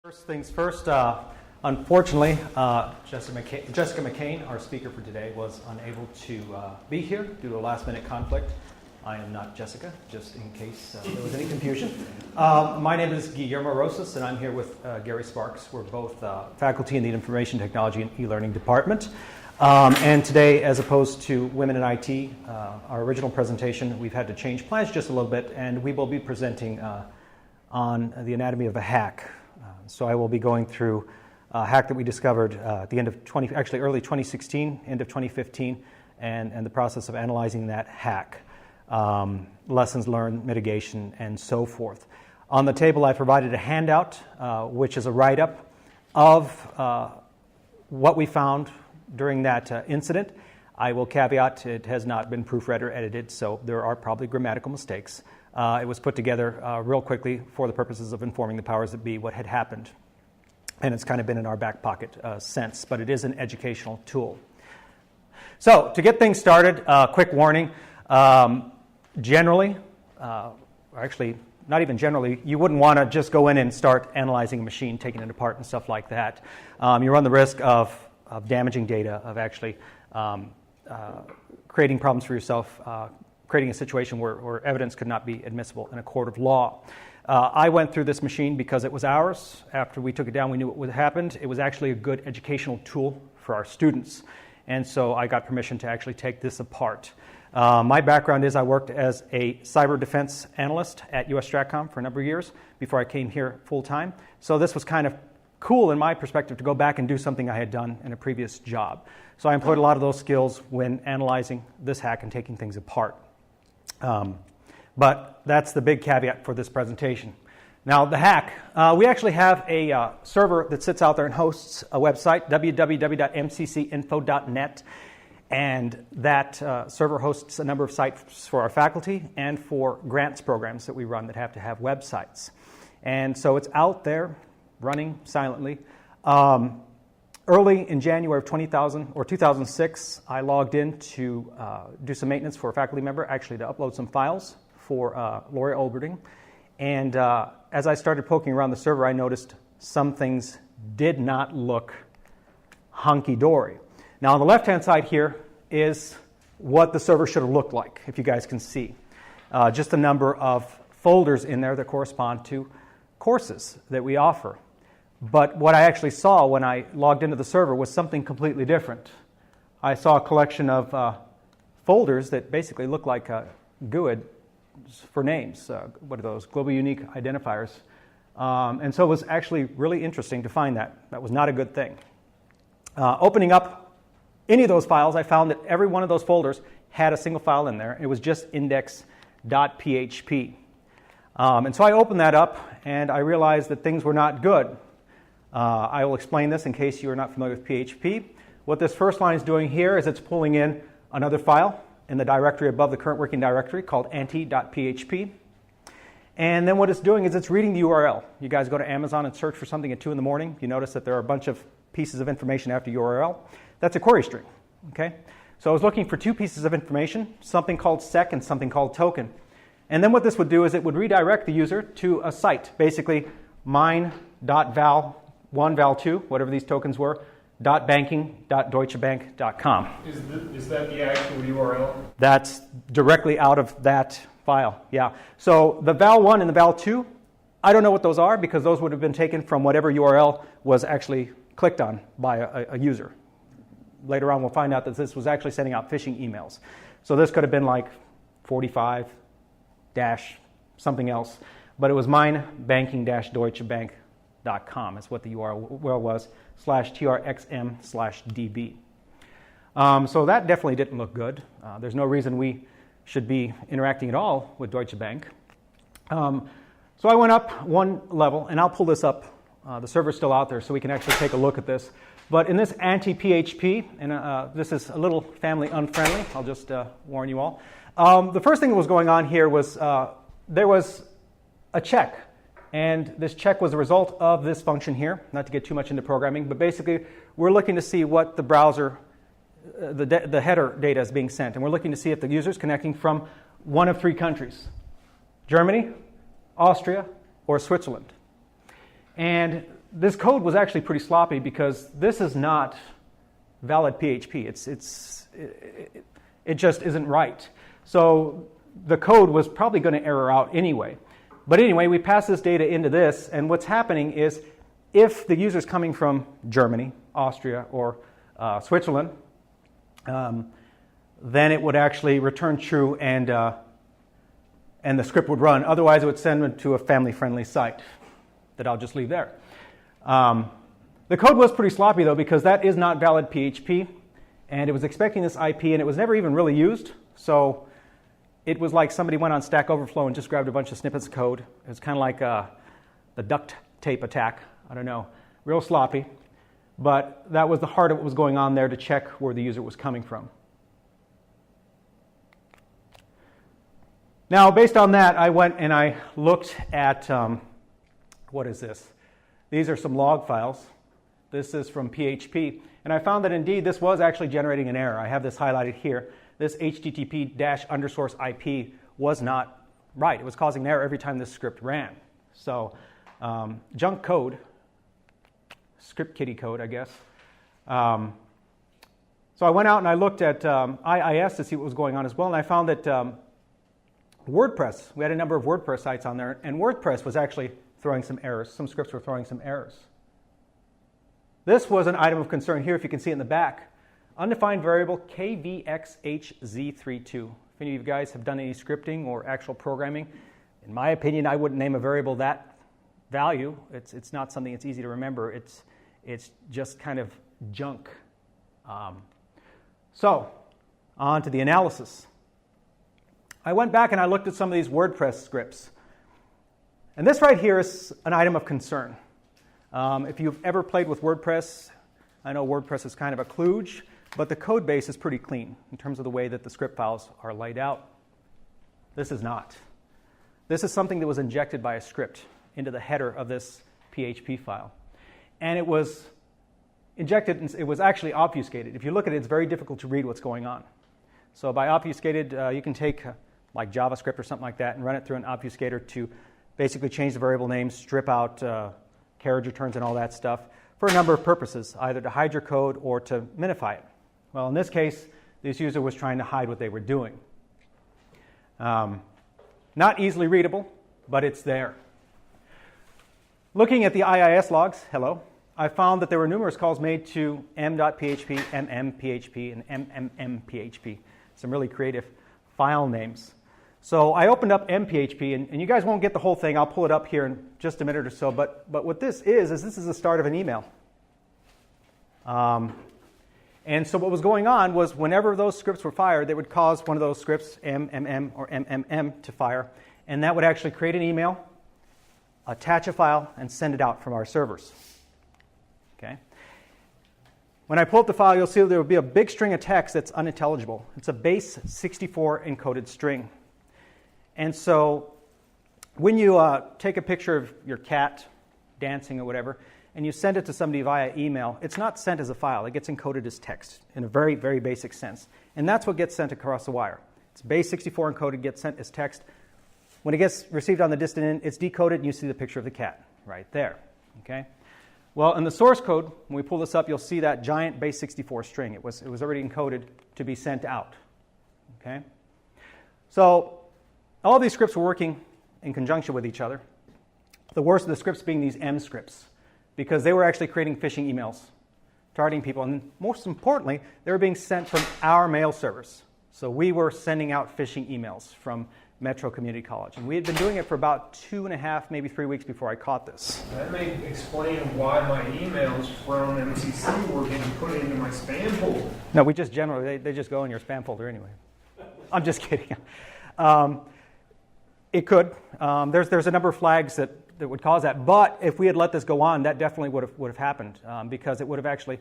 First things first, unfortunately, Jessica McCain, our speaker for today, was unable to be here due to a last-minute conflict. I am not Jessica, just in case there was any confusion. My name is Guillermo Rosas, and I'm here with Gary Sparks. We're both faculty in the Information Technology and E-Learning Department. And today, as opposed to Women in IT, our original presentation, we've had to change plans just a little bit, and we will be presenting on the anatomy of a hack. So I will be going through a hack that we discovered at the end of early 2016, end of 2015, and the process of analyzing that hack, lessons learned, mitigation, and so forth. On the table, I provided a handout, which is a write-up of what we found during that incident. I will caveat it has not been proofread or edited, so there are probably grammatical mistakes. It was put together real quickly for the purposes of informing the powers that be what had happened. And it's kind of been in our back pocket since, but it is an educational tool. So to get things started, quick warning. Generally, actually not even generally, you wouldn't want to just go in and start analyzing a machine, taking it apart and stuff like that. You run the risk of damaging data, of actually creating problems for yourself, creating a situation where evidence could not be admissible in a court of law. I went through this machine because it was ours. After we took it down, we knew what happened. It was actually a good educational tool for our students. And so I got permission to actually take this apart. My background is I worked as a cyber defense analyst at US Stratcom for a number of years before I came here full time. So this was kind of cool in my perspective to go back and do something I had done in a previous job. So I employed a lot of those skills when analyzing this hack and taking things apart. But that's the big caveat for this presentation. Now, the hack. We actually have a server that sits out there and hosts a website, www.mccinfo.net. And that server hosts a number of sites for our faculty and for grants programs that we run that have to have websites. And so it's out there running silently. Early in January of 2006, I logged in to do some maintenance for a faculty member, actually to upload some files for Lori Olberding. And as I started poking around the server, I noticed some things did not look hunky-dory. Now, on the left-hand side here is what the server should have looked like, if you guys can see. Just a number of folders in there that correspond to courses that we offer. But what I actually saw when I logged into the server was something completely different. I saw a collection of folders that basically look like GUID for names. What are those? Global Unique Identifiers. And so it was actually really interesting to find that. That was not a good thing. Opening up any of those files, I found that every one of those folders had a single file in there. It was just index.php. And so I opened that up, and I realized that things were not good. I will explain this in case you are not familiar with PHP. What this first line is doing here is it's pulling in another file in the directory above the current working directory called anti.php. And then what it's doing is it's reading the URL. You guys go to Amazon and search for something at 2 in the morning. You notice that there are a bunch of pieces of information after URL. That's a query string. Okay? So I was looking for two pieces of information, something called sec and something called token. And then what this would do is it would redirect the user to a site, basically mine.val1, val2, whatever these tokens were, .banking.deutschebank.com. Is that the actual URL? That's directly out of that file, yeah. So the val1 and the val2, I don't know what those are because those would have been taken from whatever URL was actually clicked on by a user. Later on, we'll find out that this was actually sending out phishing emails. So this could have been like 45 dash something else, but it was mine.banking-deutschebank.com is what the URL was, /trxm/db. So that definitely didn't look good. There's no reason we should be interacting at all with Deutsche Bank. So I went up one level, and I'll pull this up. The server's still out there, so we can actually take a look at this. But in this anti-PHP, and this is a little family unfriendly, I'll just warn you all. The first thing that was going on here was there was a check. And this check was a result of this function here, not to get too much into programming, but basically we're looking to see what the browser, the header data is being sent. And we're looking to see if the user is connecting from one of three countries, Germany, Austria, or Switzerland. And this code was actually pretty sloppy because this is not valid PHP. It just isn't right. So the code was probably going to error out anyway. But anyway, we pass this data into this, and what's happening is if the user is coming from Germany, Austria, or Switzerland, then it would actually return true and the script would run. Otherwise, it would send them to a family-friendly site that I'll just leave there. The code was pretty sloppy, though, because that is not valid PHP, and it was expecting this IP, and it was never even really used. So it was like somebody went on Stack Overflow and just grabbed a bunch of snippets of code. It was kind of like the duct tape attack. I don't know, real sloppy. But that was the heart of what was going on there to check where the user was coming from. Now, based on that, I went and I looked at, what is this? These are some log files. This is from PHP. And I found that indeed this was actually generating an error. I have this highlighted here. This HTTP-_IP was not right. It was causing an error every time this script ran. So junk code, script kiddie code, I guess. So I went out and I looked at IIS to see what was going on as well, and I found that WordPress, we had a number of WordPress sites on there, and WordPress was actually throwing some errors. Some scripts were throwing some errors. This was an item of concern here, if you can see it in the back. Undefined variable KVXHZ32. If any of you guys have done any scripting or actual programming, in my opinion, I wouldn't name a variable that value. It's not something that's easy to remember. It's just kind of junk. So, on to the analysis. I went back and I looked at some of these WordPress scripts. And this right here is an item of concern. If you've ever played with WordPress, I know WordPress is kind of a kludge, but the code base is pretty clean in terms of the way that the script files are laid out. This is not. This is something that was injected by a script into the header of this PHP file. And it was injected, and it was actually obfuscated. If you look at it, it's very difficult to read what's going on. So by obfuscated, you can take like JavaScript or something like that and run it through an obfuscator to basically change the variable name, strip out carriage returns and all that stuff for a number of purposes, either to hide your code or to minify it. Well, in this case, this user was trying to hide what they were doing. Not easily readable, but it's there. Looking at the IIS logs, I found that there were numerous calls made to m.php, mmphp, and mmphp. Some really creative file names. So I opened up mphp, and you guys won't get the whole thing. I'll pull it up here in just a minute or so. But what this is this is the start of an email. And so what was going on was whenever those scripts were fired, they would cause one of those scripts, mmm or mmm, to fire. And that would actually create an email, attach a file, and send it out from our servers. Okay. When I pull up the file, you'll see that there will be a big string of text that's unintelligible. It's a base 64 encoded string. And so when you take a picture of your cat dancing or whatever, and you send it to somebody via email, it's not sent as a file. It gets encoded as text in a very, very basic sense. And that's what gets sent across the wire. It's base 64 encoded, gets sent as text. When it gets received on the distant end, it's decoded, and you see the picture of the cat right there. Okay? Well, in the source code, when we pull this up, you'll see that giant base 64 string. It was already encoded to be sent out. Okay? So all of these scripts were working in conjunction with each other. The worst of the scripts being these M scripts, because they were actually creating phishing emails, targeting people. And most importantly, they were being sent from our mail servers. So we were sending out phishing emails from Metro Community College. And we had been doing it for about 2.5, maybe 3 weeks before I caught this. That may explain why my emails from MCC were getting put into my spam folder. No, we just generally, they just go in your spam folder anyway. I'm just kidding. It could. There's a number of flags that would cause that. But if we had let this go on, that definitely would have happened because it would have actually,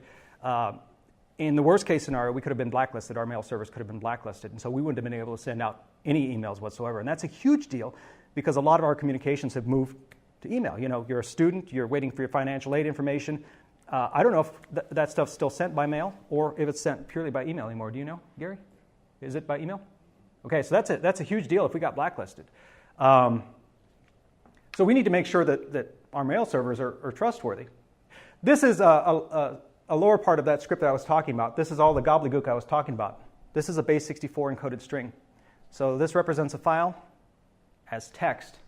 in the worst case scenario, we could have been blacklisted. Our mail servers could have been blacklisted. And so we wouldn't have been able to send out any emails whatsoever. And that's a huge deal because a lot of our communications have moved to email. You know, you're a student, you're waiting for your financial aid information. I don't know if that stuff's still sent by mail or if it's sent purely by email anymore. Do you know, Gary? Is it by email? Okay, so that's a huge deal if we got blacklisted. So we need to make sure that our mail servers are trustworthy. This is a lower part of that script that I was talking about. This is all the gobbledygook I was talking about. This is a base 64 encoded string. So this represents a file as text.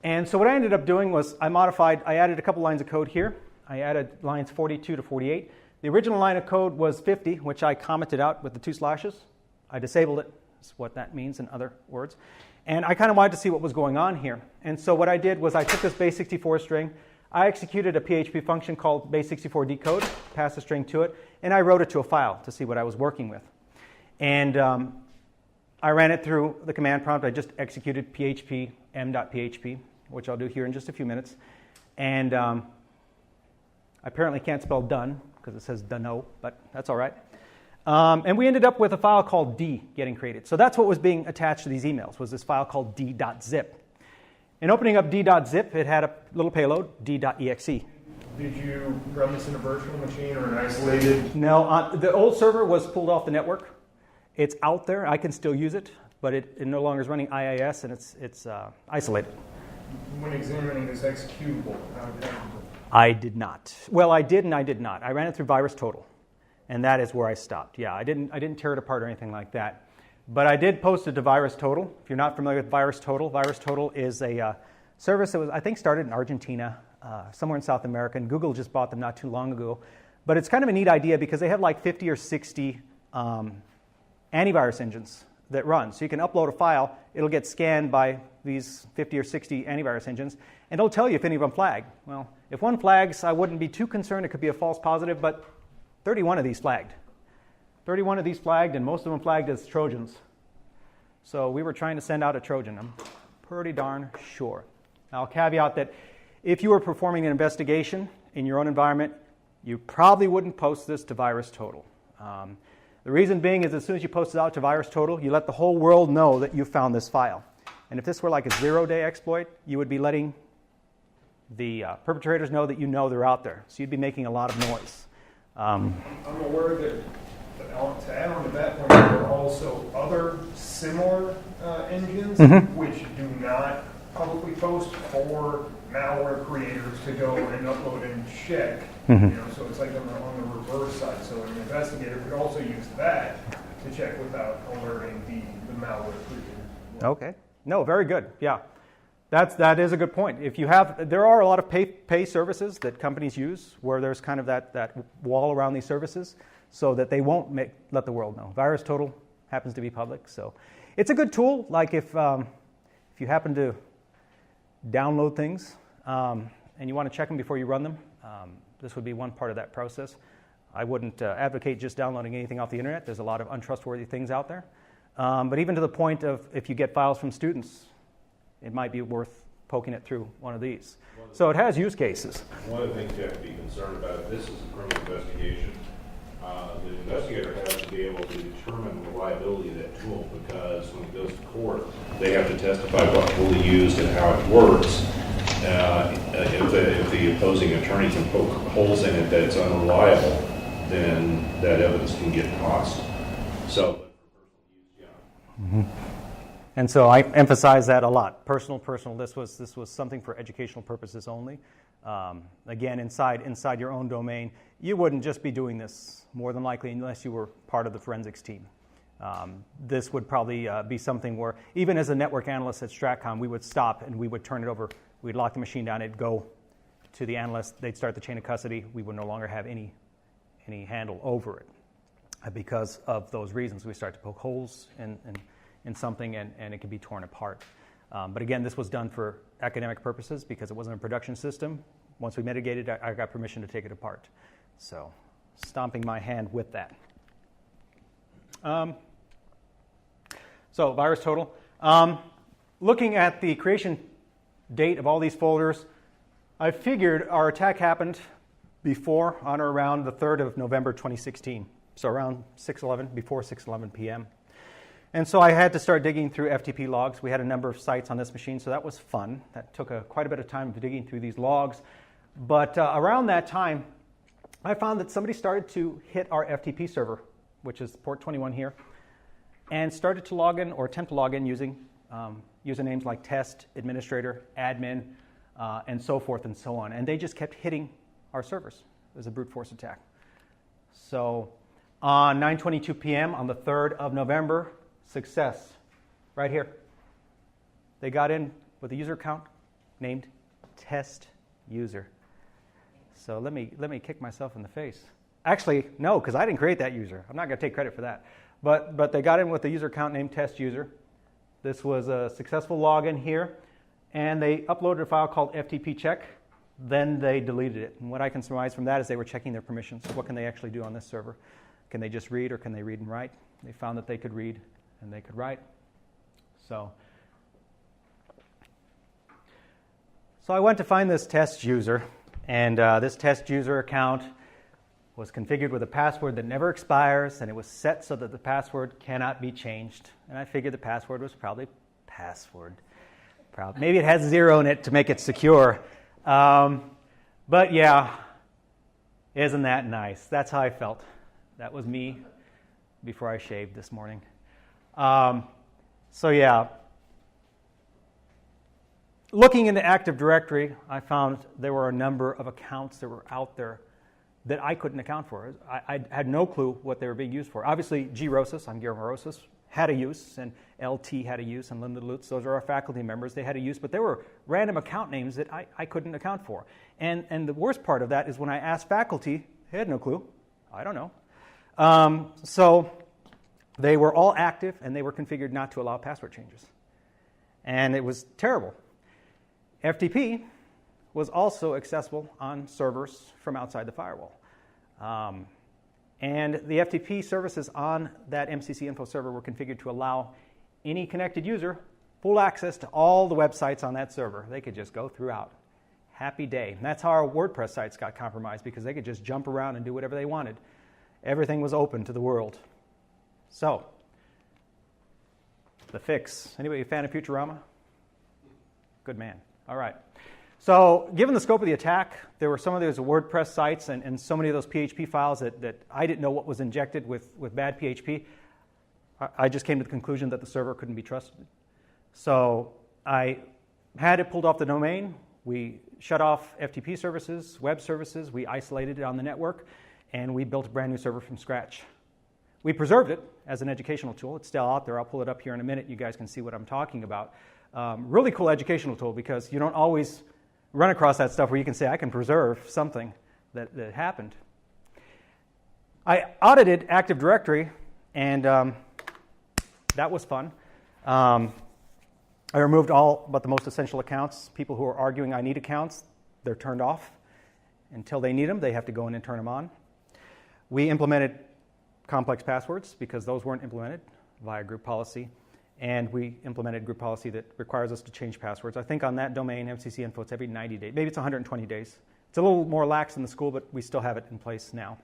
And so what I ended up doing was I added a couple lines of code here. I added lines 42 to 48. The original line of code was 50, which I commented out with the 2 slashes. I disabled it. That's what that means in other words. And I kind of wanted to see what was going on here. And so what I did was I took this base 64 string, I executed a PHP function called base64 decode, passed the string to it, and I wrote it to a file to see what I was working with. And I ran it through the command prompt. I just executed php m.php, which I'll do here in just a few minutes. And I apparently can't spell done because it says dunno, but that's all right. And we ended up with a file called d getting created. So that's what was being attached to these emails, was this file called d.zip. In opening up d.zip, it had a little payload, d.exe. Did you run this in a virtual machine or an isolated? No, the old server was pulled off the network. It's out there. I can still use it, but it no longer is running IIS, and it's isolated. When examining this executable, how did that happen? I did not. Well, I did and I did not. I ran it through VirusTotal, and that is where I stopped. Yeah, I didn't tear it apart or anything like that. But I did post it to VirusTotal. If you're not familiar with VirusTotal, VirusTotal is a service that was, I think, started in Argentina, somewhere in South America, and Google just bought them not too long ago. But it's kind of a neat idea because they have like 50 or 60 antivirus engines that run. So you can upload a file, it'll get scanned by these 50 or 60 antivirus engines, and it'll tell you if any of them flag. Well, if one flags, I wouldn't be too concerned. It could be a false positive, but 31 of these flagged. 31 of these flagged, and most of them flagged as Trojans. So we were trying to send out a Trojan. I'm pretty darn sure. Now, I'll caveat that if you were performing an investigation in your own environment, you probably wouldn't post this to VirusTotal. The reason being is as soon as you post it out to VirusTotal, you let the whole world know that you found this file. And if this were like a 0-day exploit, you would be letting the perpetrators know that you know they're out there. So you'd be making a lot of noise. I'm aware that to add on to that point, there are also other similar engines which do not publicly post for malware creators to go and upload and check. So it's like on the reverse side. So an investigator could also use that to check without alerting the malware creator. Okay. No, very good. Yeah. That is a good point. There are a lot of pay services that companies use where there's kind of that wall around these services so that they won't let the world know. VirusTotal happens to be public, so it's a good tool. Like if you happen to download things and you want to check them before you run them, this would be one part of that process. I wouldn't advocate just downloading anything off the internet. There's a lot of untrustworthy things out there. But even to the point of if you get files from students, it might be worth poking it through one of these. So it has use cases. One of the things you have to be concerned about, this is a criminal investigation. The investigator has to be able to determine the reliability of that tool because when it goes to court, they have to testify what tool they used and how it works. If the opposing attorney can poke holes in it that it's unreliable, then that evidence can get tossed. So, And so I emphasize that a lot. Personal. This was something for educational purposes only. Again, inside your own domain, you wouldn't just be doing this more than likely unless you were part of the forensics team. This would probably be something where even as a network analyst at Stratcom, we would stop and we would turn it over. We'd lock the machine down. It'd go to the analyst. They'd start the chain of custody. We would no longer have any handle over it because of those reasons. We start to poke holes in something and it can be torn apart. But again, this was done for academic purposes because it wasn't a production system. Once we mitigated it, I got permission to take it apart. So stomping my hand with that. So VirusTotal. Looking at the creation date of all these folders, I figured our attack happened before, on or around the 3rd of November 2016. So around 6:11, before 6:11 p.m. And so I had to start digging through FTP logs. We had a number of sites on this machine, so that was fun. That took quite a bit of time digging through these logs. But around that time, I found that somebody started to hit our FTP server, which is port 21 here, and started to log in or attempt to log in using usernames like test, administrator, admin, and so forth and so on. And they just kept hitting our servers. It was a brute force attack. So on 9:22 p.m. on the 3rd of November, success, right here. They got in with a user account named test user. So let me kick myself in the face. Actually, no, because I didn't create that user. I'm not going to take credit for that. But they got in with a user account named test user. This was a successful login here, and they uploaded a file called FTP check. Then they deleted it. And what I can surmise from that is they were checking their permissions. What can they actually do on this server? Can they just read, or can they read and write? They found that they could read and they could write. So I went to find this test user, and this test user account was configured with a password that never expires, and it was set so that the password cannot be changed. And I figured the password was probably password. Maybe it has 0 in it to make it secure. But yeah, isn't that nice? That's how I felt. That was me before I shaved this morning. So yeah, looking into Active Directory, I found there were a number of accounts that were out there that I couldn't account for. I had no clue what they were being used for. Obviously, G. Rosas, I'm Guillermo Rosas, had a use, and LT had a use, and Linda Lutz, those are our faculty members, they had a use, but there were random account names that I couldn't account for. And the worst part of that is when I asked faculty, they had no clue. I don't know. So they were all active, and they were configured not to allow password changes. And it was terrible. FTP was also accessible on servers from outside the firewall. And the FTP services on that MCC info server were configured to allow any connected user full access to all the websites on that server. They could just go throughout. Happy day. And that's how our WordPress sites got compromised, because they could just jump around and do whatever they wanted. Everything was open to the world. So, the fix. Anybody a fan of Futurama? Good man. All right. So, given the scope of the attack, there were some of those WordPress sites and so many of those PHP files that I didn't know what was injected with bad PHP. I just came to the conclusion that the server couldn't be trusted. So, I had it pulled off the domain. We shut off FTP services, web services. We isolated it on the network, and we built a brand new server from scratch. We preserved it as an educational tool. It's still out there. I'll pull it up here in a minute. You guys can see what I'm talking about. Really cool educational tool, because you don't always run across that stuff where you can say, I can preserve something that happened. I audited Active Directory, and that was fun. I removed all but the most essential accounts. People who are arguing I need accounts, they're turned off. Until they need them, they have to go in and turn them on. We implemented complex passwords, because those weren't implemented via group policy. And we implemented group policy that requires us to change passwords. I think on that domain, MCC info, it's every 90 days. Maybe it's 120 days. It's a little more lax in the school, but we still have it in place now.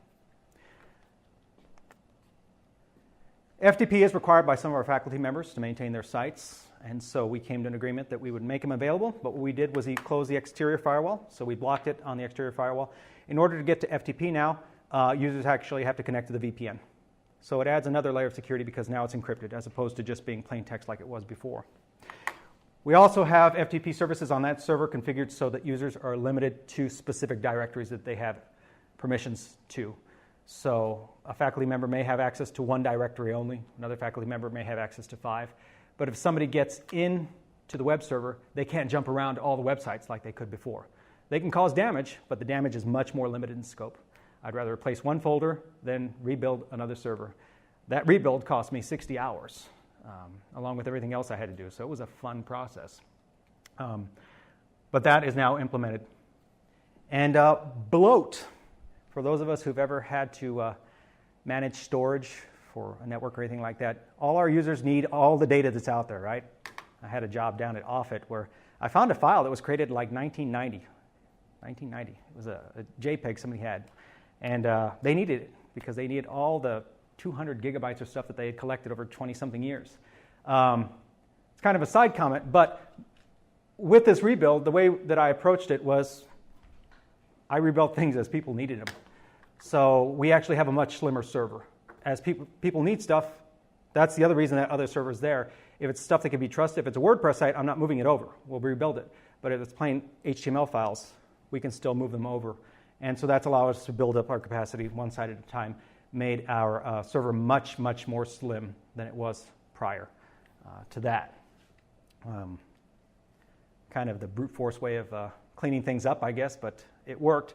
FTP is required by some of our faculty members to maintain their sites. And so we came to an agreement that we would make them available. But what we did was close the exterior firewall. So we blocked it on the exterior firewall. In order to get to FTP now, users actually have to connect to the VPN. So it adds another layer of security, because now it's encrypted as opposed to just being plain text like it was before. We also have FTP services on that server configured so that users are limited to specific directories that they have permissions to. So a faculty member may have access to one directory only. Another faculty member may have access to 5. But if somebody gets into the web server, they can't jump around to all the websites like they could before. They can cause damage, but the damage is much more limited in scope. I'd rather replace one folder than rebuild another server. That rebuild cost me 60 hours, along with everything else I had to do. So it was a fun process. But that is now implemented. And bloat. For those of us who've ever had to manage storage for a network or anything like that, all our users need all the data that's out there, right? I had a job down at Offutt where I found a file that was created like 1990. 1990. It was a JPEG somebody had. And they needed it because they needed all the 200 gigabytes of stuff that they had collected over 20-something years. It's kind of a side comment, but with this rebuild, the way that I approached it was I rebuilt things as people needed them. So we actually have a much slimmer server. As people need stuff, that's the other reason that other server's there. If it's stuff that can be trusted, if it's a WordPress site, I'm not moving it over. We'll rebuild it. But if it's plain HTML files, we can still move them over And so that's allowed us to build up our capacity one side at a time, made our server much, much more slim than it was prior to that. Kind of the brute force way of cleaning things up, I guess, but it worked.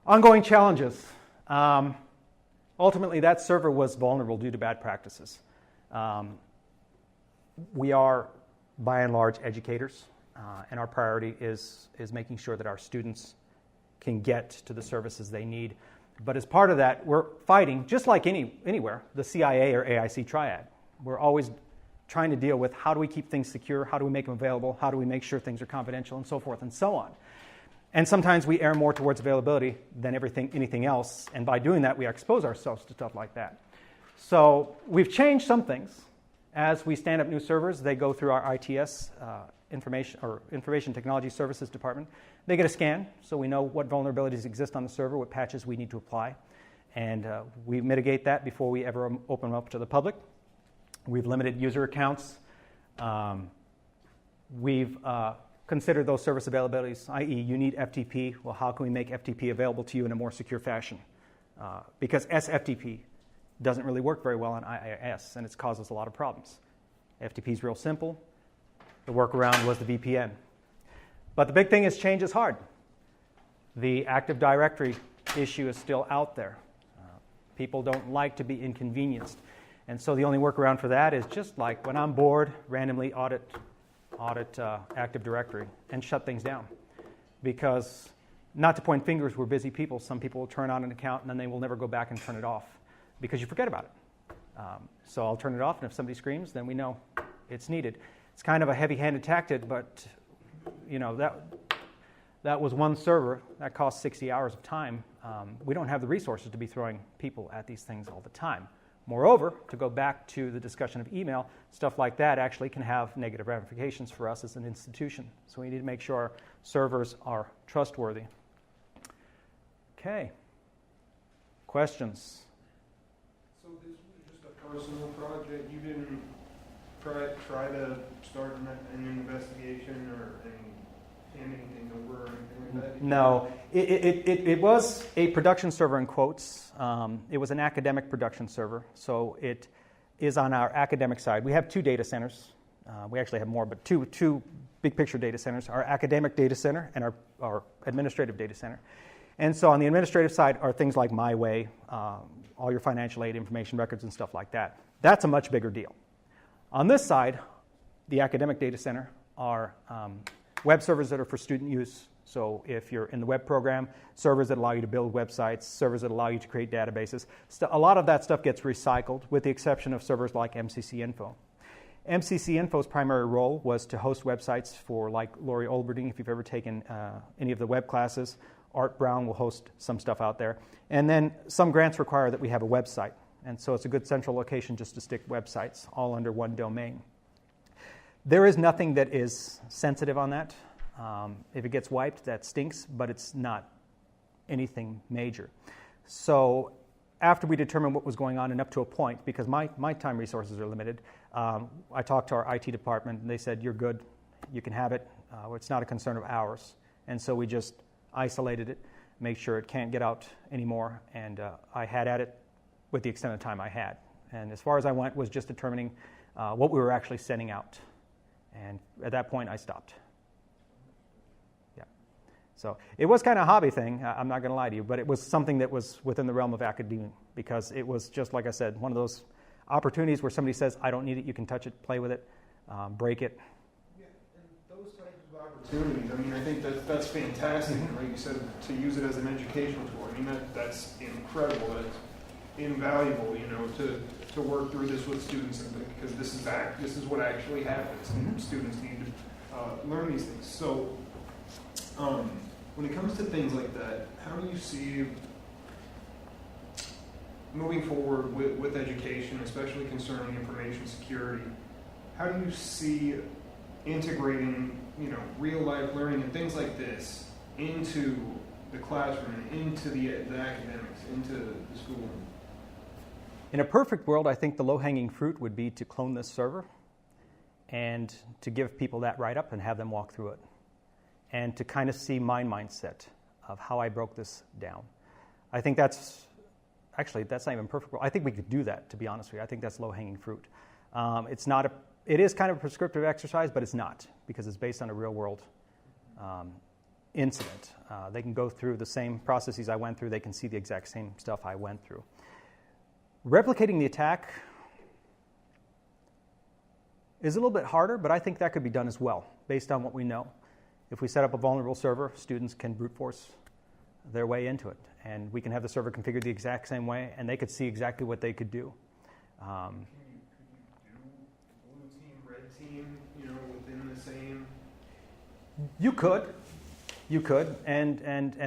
Ongoing challenges. Ultimately, that server was vulnerable due to bad practices. We are, by and large, educators, and our priority is making sure that our students can get to the services they need. But as part of that, we're fighting, just like anywhere, the CIA or AIC triad. We're always trying to deal with how do we keep things secure, how do we make them available, how do we make sure things are confidential, and so forth and so on. And sometimes we err more towards availability than anything else, and by doing that, we expose ourselves to stuff like that. So we've changed some things. As we stand up new servers, they go through our ITS, Information Technology Services Department. They get a scan, so we know what vulnerabilities exist on the server, what patches we need to apply, and we mitigate that before we ever open them up to the public. We've limited user accounts. We've considered those service availabilities, i.e. you need FTP. Well, how can we make FTP available to you in a more secure fashion? Because SFTP doesn't really work very well on IIS, and it's caused us a lot of problems. FTP is real simple. The workaround was the VPN. But the big thing is change is hard. The Active Directory issue is still out there. People don't like to be inconvenienced. And so the only workaround for that is just like when I'm bored, randomly audit Active Directory and shut things down. Because, not to point fingers, we're busy people. Some people will turn on an account and then they will never go back and turn it off because you forget about it. So I'll turn it off, and if somebody screams, then we know it's needed. It's kind of a heavy-handed tactic, but you know that was one server that cost 60 hours of time. We don't have the resources to be throwing people at these things all the time. Moreover, to go back to the discussion of email, stuff like that actually can have negative ramifications for us as an institution. So we need to make sure our servers are trustworthy. Okay. Questions? So this was just a personal project? You didn't try to start an investigation or anything over or anything like that? No. It was a production server in quotes. It was an academic production server, so it is on our academic side. We have two data centers. We actually have more, but two big picture data centers, our academic data center and our administrative data center. And so on the administrative side are things like MyWay, all your financial aid information records and stuff like that. That's a much bigger deal. On this side, the academic data center are web servers that are for student use. So if you're in the web program, servers that allow you to build websites, servers that allow you to create databases. A lot of that stuff gets recycled, with the exception of servers like MCC Info. MCC Info's primary role was to host websites for, like, Lori Olberding, if you've ever taken any of the web classes. Art Brown will host some stuff out there. And then some grants require that we have a website. And so it's a good central location just to stick websites all under one domain. There is nothing that is sensitive on that. If it gets wiped, that stinks, but it's not anything major. So after we determined what was going on, and up to a point, because my time resources are limited, I talked to our IT department, and they said, you're good, you can have it. It's not a concern of ours. And so we just isolated it, make sure it can't get out anymore, and I had at it with the extent of time I had. And as far as I went was just determining what we were actually sending out. And at that point, I stopped. Yeah. So it was kind of a hobby thing, I'm not going to lie to you, but it was something that was within the realm of academia, because it was just, like I said, one of those opportunities where somebody says, I don't need it, you can touch it, play with it, break it. Yeah, and those types of opportunities, I mean, I think that's fantastic. And like you said, to use it as an educational tool, I mean, that's incredible. That's invaluable, you know, to work through this with students, because this is what actually happens, and students need to learn these things. So when it comes to things like that, how do you see moving forward with education, especially concerning information security? How do you see integrating, you know, real life learning and things like this into the classroom, into the academics, into the school? In a perfect world, I think the low-hanging fruit would be to clone this server and to give people that write-up and have them walk through it, and to kind of see my mindset of how I broke this down. I think that's not even perfect. I think we could do that, to be honest with you. I think that's low-hanging fruit. It is kind of a prescriptive exercise, but it's not, because it's based on a real-world incident. They can go through the same processes I went through. They can see the exact same stuff I went through. Replicating the attack is a little bit harder, but I think that could be done as well, based on what we know. If we set up a vulnerable server, students can brute force their way into it, and we can have the server configured the exact same way, and they could see exactly what they could do. Could you do blue team, red team, within the same? You could, and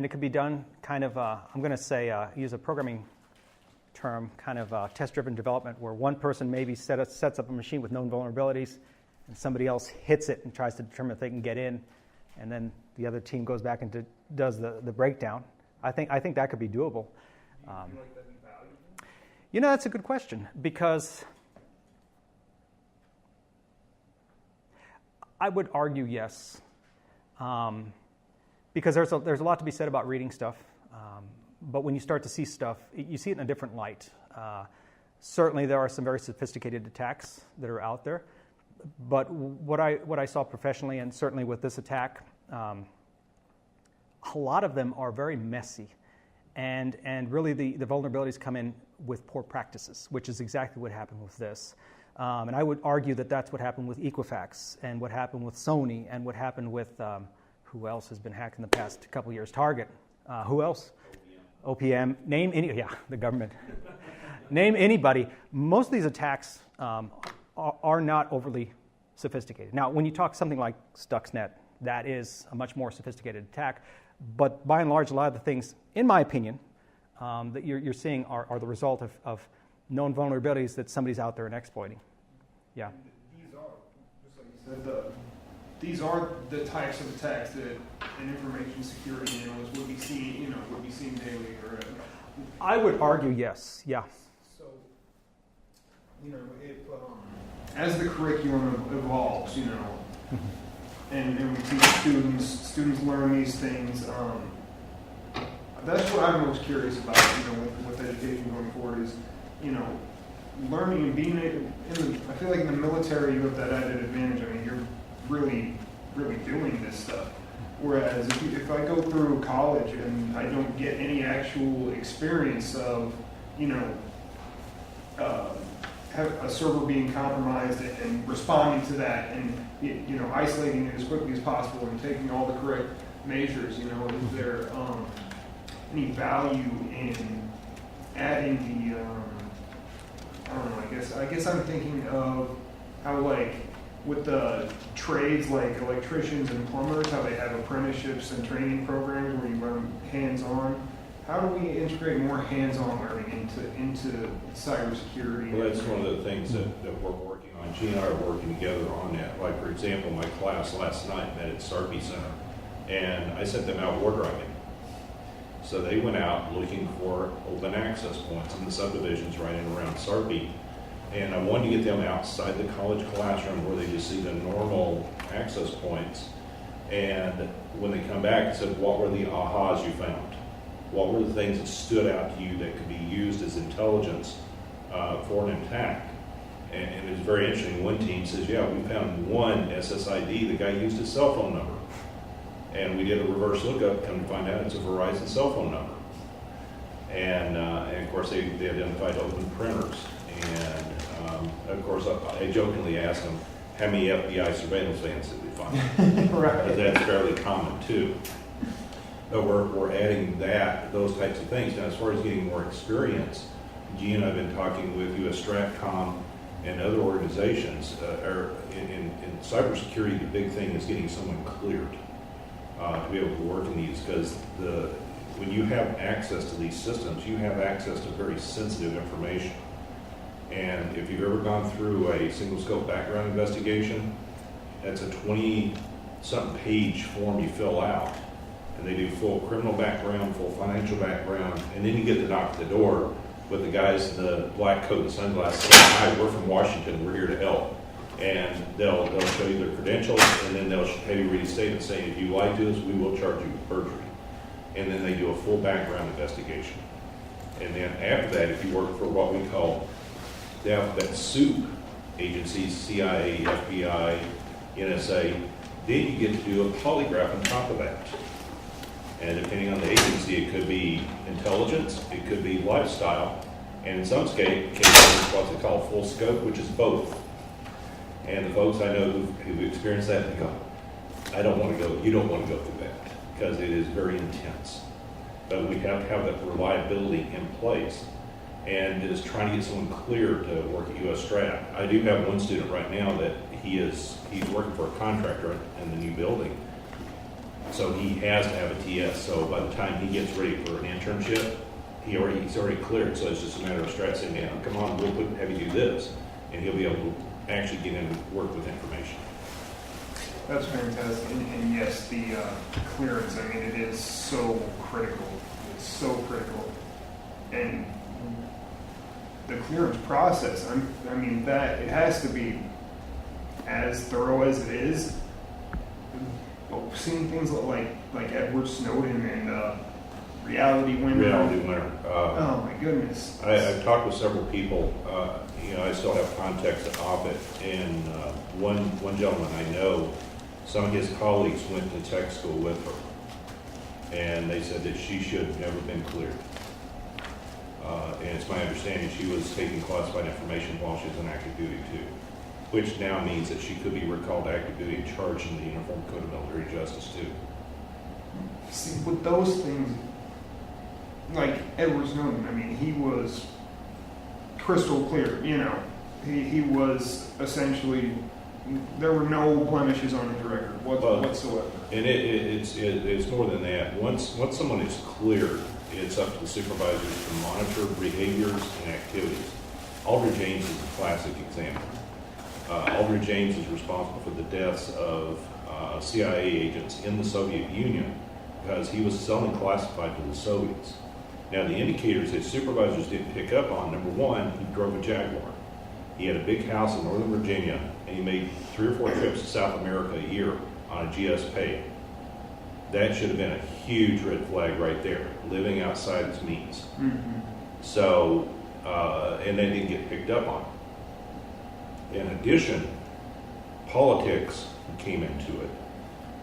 it could be done kind of, I'm going to say, use a programming term, kind of test-driven development, where one person maybe sets up a machine with known vulnerabilities, and somebody else hits it and tries to determine if they can get in, and then the other team goes back and does the breakdown. I think that could be doable. Do you feel like that'd be valuable? That's a good question, because I would argue yes, because there's a lot to be said about reading stuff. But when you start to see stuff, you see it in a different light. Certainly, there are some very sophisticated attacks that are out there. But what I saw professionally, and certainly with this attack, a lot of them are very messy. And really, the vulnerabilities come in with poor practices, which is exactly what happened with this. And I would argue that that's what happened with Equifax, and what happened with Sony, and what happened with, who else has been hacked in the past couple of years? Target. Who else? OPM. Name any, the government. Name anybody. Most of these attacks are not overly sophisticated. Now, when you talk something like Stuxnet, that is a much more sophisticated attack. But by and large, a lot of the things, in my opinion, that you're seeing are the result of known vulnerabilities that somebody's out there and exploiting. Yeah. These are, just like you said, these are the types of attacks that an information security analyst would be seeing, daily. Or I would argue yes. Yeah. So, if as the curriculum evolves, and we teach students learn these things. That's what I'm most curious about, with education going forward is, learning and being I feel like in the military you have that added advantage. I mean, you're really, really doing this stuff. Whereas if I go through college and I don't get any actual experience of, have a server being compromised and responding to that and, isolating it as quickly as possible and taking all the correct measures, is there any value in adding the, I don't know, I guess I'm thinking of how, like, with the trades like electricians and plumbers, how they have apprenticeships and training programs where you learn hands-on. How do we integrate more hands-on learning into cybersecurity? Well, that's one of the things that we're working on. Gene and I are working together on that. Like, for example, my class last night met at Sarpy Center, and I sent them out war driving. So they went out looking for open access points in the subdivisions right in around Sarpy. And I wanted to get them outside the college classroom where they just see the normal access points. And when they come back, I said, what were the ahas you found? What were the things that stood out to you that could be used as intelligence for an attack? And it was very interesting. One team says, yeah, we found one SSID. The guy used his cell phone number. And we did a reverse lookup, come to find out it's a Verizon cell phone number. And of course, they identified open printers. And of course, I jokingly asked them, how many FBI surveillance vans did we find? Right. That's fairly common too. But we're adding those types of things. Now, as far as getting more experience, Gene and I have been talking with US Stratcom and other organizations. In cybersecurity, the big thing is getting someone cleared to be able to work in these, because when you have access to these systems, you have access to very sensitive information. And if you've ever gone through a single scope background investigation, that's a 20-something page form you fill out. And they do full criminal background, full financial background, and then you get to knock at the door with the guys in the black coat and sunglasses saying, hi, we're from Washington, we're here to help. And they'll show you their credentials, and then they'll have you read a statement saying, if you lie to us, we will charge you with perjury. and then they do a full background investigation. And then after that, if you work for what we call the alphabet soup agencies, CIA, FBI, NSA, then you get to do a polygraph on top of that. And depending on the agency, it could be intelligence, it could be lifestyle, and in some cases, it's what they call full scope, which is both. And the folks I know who've experienced that, they go, I don't want to go, you don't want to go through that, because it is very intense. But we have to have that reliability in place. And is trying to get someone clear to work at U.S. Strat. I do have one student right now that he's working for a contractor in the new building. So he has to have a TS. So by the time he gets ready for an internship, he's already cleared. So it's just a matter of Strat saying, "Man, come on, we'll have you do this," and he'll be able to actually get in and work with information. That's fantastic. And yes, the clearance, I mean, it is so critical. It's so critical. And the clearance process, I mean, that it has to be as thorough as it is. Seeing things like Edward Snowden and Reality Winner. Oh my goodness. I've talked with several people. I still have contacts at Ovid, and one gentleman I know, some of his colleagues went to tech school with her, and they said that she should have never been cleared. And it's my understanding she was taking classified information while she was on active duty too, which now means that she could be recalled to active duty and charged in the Uniform Code of Military Justice too. See, with those things, like Edward Snowden, I mean, he was crystal clear, he was essentially, there were no blemishes on his record whatsoever. And it's more than that. Once someone is cleared, it's up to the supervisors to monitor behaviors and activities. Aldrich James is a classic example. Aldrich James is responsible for the deaths of CIA agents in the Soviet Union because he was selling classified to the Soviets. Now, the indicators that supervisors didn't pick up on, number one, he drove a Jaguar. He had a big house in Northern Virginia, and he made 3 or 4 trips to South America a year on a GS pay. That should have been a huge red flag right there, living outside his means. Mm-hmm. So, and they didn't get picked up on. In addition, politics came into it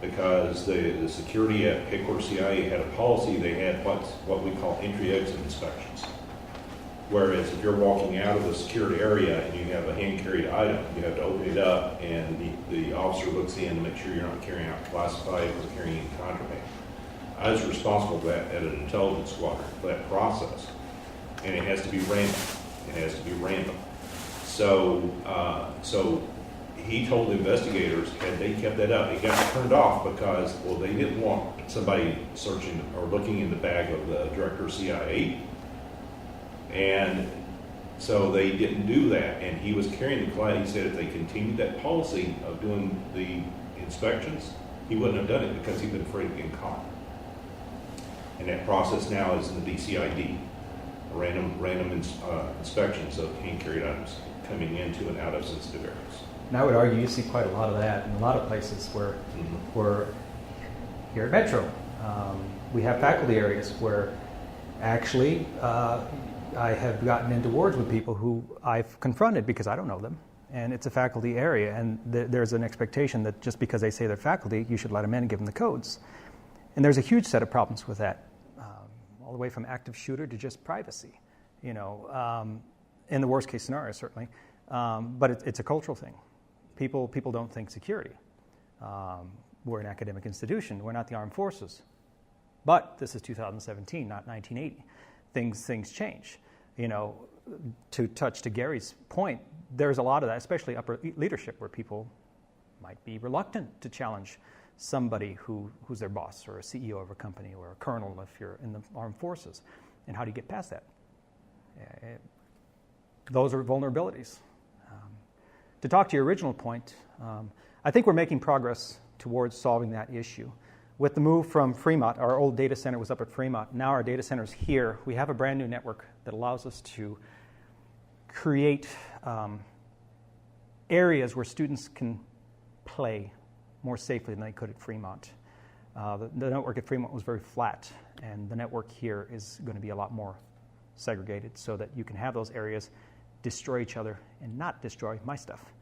because the security at headquarters CIA had a policy. They had what we call entry-exit inspections. Whereas if you're walking out of the security area and you have a hand-carried item, you have to open it up and the officer looks in to make sure you're not carrying out classified or carrying any contraband. I was responsible for that at an intelligence squadron, for that process. And it has to be random. So he told the investigators, had they kept that up, it got turned off because, well, they didn't want somebody searching or looking in the bag of the director of CIA. And so they didn't do that. And he was carrying the class. He said if they continued that policy of doing the inspections, he wouldn't have done it because he'd been afraid of getting caught. And that process now is in the DCID, random inspections of hand-carried items coming into and out of sensitive areas. And I would argue you see quite a lot of that in a lot of places where we're here at Metro. We have faculty areas where actually I have gotten into wars with people who I've confronted because I don't know them. And it's a faculty area, and there's an expectation that just because they say they're faculty, you should let them in and give them the codes. And there's a huge set of problems with that, all the way from active shooter to just privacy, in the worst case scenario, certainly. But it's a cultural thing. People don't think security. We're an academic institution. We're not the armed forces. But this is 2017, not 1980. Things change. To touch to Gary's point, there's a lot of that, especially upper leadership, where people might be reluctant to challenge somebody who's their boss or a CEO of a company or a colonel if you're in the armed forces. And how do you get past that? Those are vulnerabilities. To talk to your original point, I think we're making progress towards solving that issue. With the move from Fremont, our old data center was up at Fremont. Now our data center is here. We have a brand new network that allows us to create areas where students can play more safely than they could at Fremont. The network at Fremont was very flat, and the network here is going to be a lot more segregated so that you can have those areas destroy each other and not destroy my stuff,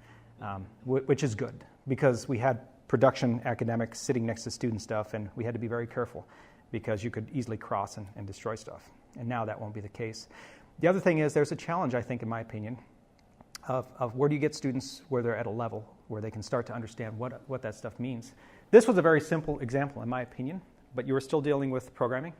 which is good because we had production academics sitting next to student stuff, and we had to be very careful because you could easily cross and destroy stuff. And now that won't be the case. The other thing is there's a challenge, I think, in my opinion, of where do you get students where they're at a level where they can start to understand what that stuff means. This was a very simple example, in my opinion, but you were still dealing with programming,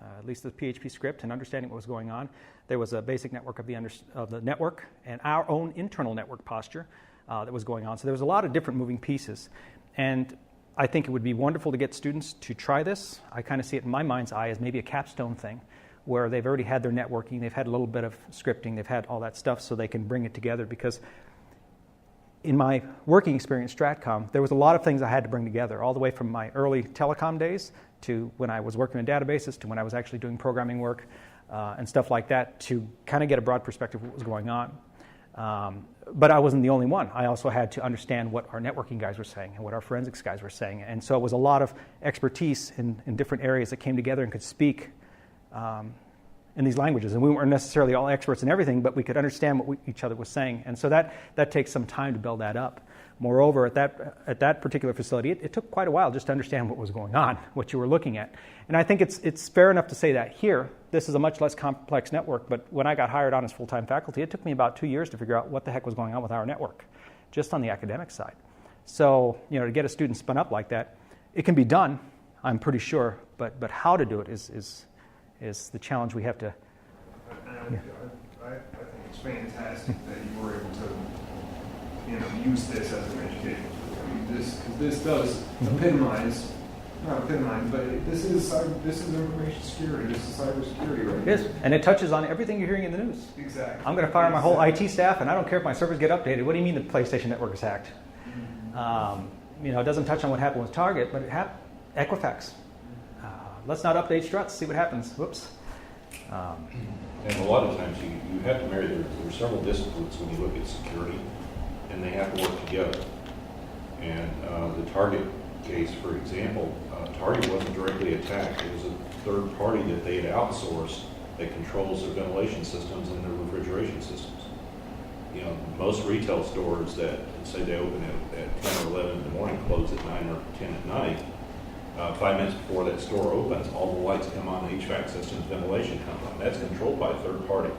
at least the PHP script, and understanding what was going on. There was a basic network of the network and our own internal network posture that was going on. So there was a lot of different moving pieces. And I think it would be wonderful to get students to try this. I kind of see it in my mind's eye as maybe a capstone thing where they've already had their networking, they've had a little bit of scripting, they've had all that stuff so they can bring it together. Because in my working experience, Stratcom, there was a lot of things I had to bring together, all the way from my early telecom days to when I was working in databases to when I was actually doing programming work and stuff like that to kind of get a broad perspective of what was going on. But I wasn't the only one. I also had to understand what our networking guys were saying and what our forensics guys were saying. And so it was a lot of expertise in different areas that came together and could speak in these languages. And we weren't necessarily all experts in everything, but we could understand what each other was saying. And so that takes some time to build that up. Moreover, at that particular facility, it took quite a while just to understand what was going on, what you were looking at. And I think it's fair enough to say that here, this is a much less complex network, but when I got hired on as full-time faculty, it took me about 2 years to figure out what the heck was going on with our network, just on the academic side. So, to get a student spun up like that, it can be done, I'm pretty sure, but how to do it is the challenge we have to... I think it's fantastic that you were able to use this as an education tool. I mean, this does epitomize, not epitomize, but this is information security. This is cybersecurity, right? It is, and it touches on everything you're hearing in the news. Exactly. I'm going to fire my whole IT staff, and I don't care if my servers get updated. What do you mean the PlayStation network is hacked? It doesn't touch on what happened with Target, but it happened. Equifax. Let's not update struts. See what happens. Whoops. And a lot of times you have to marry, there are several disciplines when you look at security, and they have to work together. And the Target case, for example, Target wasn't directly attacked. It was a third party that they had outsourced that controls their ventilation systems and their refrigeration systems. Most retail stores that say they open at 10 or 11 in the morning, close at 9 or 10 at night, 5 minutes before that store opens, all the lights come on, the HVAC systems, ventilation comes on. That's controlled by a third party.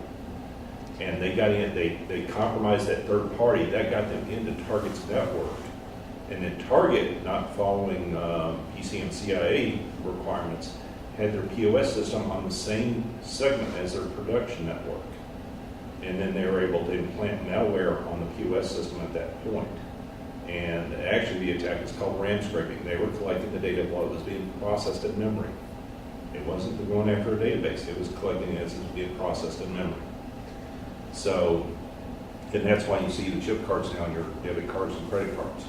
And they got in, they compromised that third party. That got them into Target's network. And then Target, not following PCMCIA requirements, had their POS system on the same segment as their production network. And then they were able to implant malware on the POS system at that point. And actually the attack is called RAM scraping. They were collecting the data while it was being processed in memory. It wasn't going after a database. It was collecting it as it was being processed in memory. So, and that's why you see the chip cards now on your debit cards and credit cards.